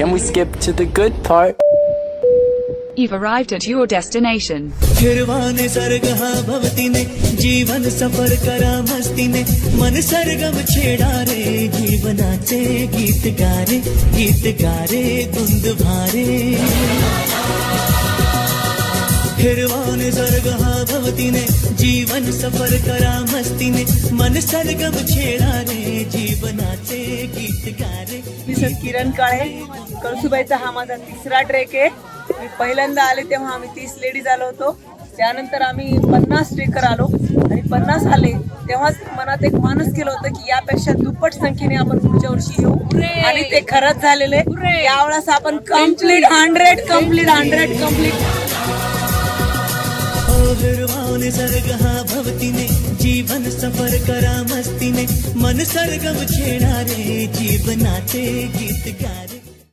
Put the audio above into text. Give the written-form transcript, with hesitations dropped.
Can we skip to the good part? You've arrived at your destination. फिरवाने सर्ग हा भवतीने जीवन सफर करा मस्तीने मन सरगम छेडा रे जीवनाचे गीत गारे गुंद भारे फिरवाने सर्ग हा भवतीने जीवन सफर करा मस्तीने मन सरगम छेडा रे जीवनाचे गीत गारे. मी सर किरण काळे, कळसुबाईचा हा माझा तिसरा ट्रेक आहे. मी पहिल्यांदा आले तेव्हा आम्ही 30 लेडीज आलो होतो. त्यानंतर आम्ही 50 ट्रेकर आलो आणि 50 आले तेव्हाच मनात एक मानस केलं होतं की यापेक्षा दुप्पट संख्येने आपण पुढच्या वर्षी येऊ आणि ते खरंच झालेले. यावेळेस आपण कम्प्लीट 100 फिरवाने सर्ग हा भवतीने जीवन सफर करा मस्तीने मन सरगम छेडा रे जीवनाचे गीत गारे.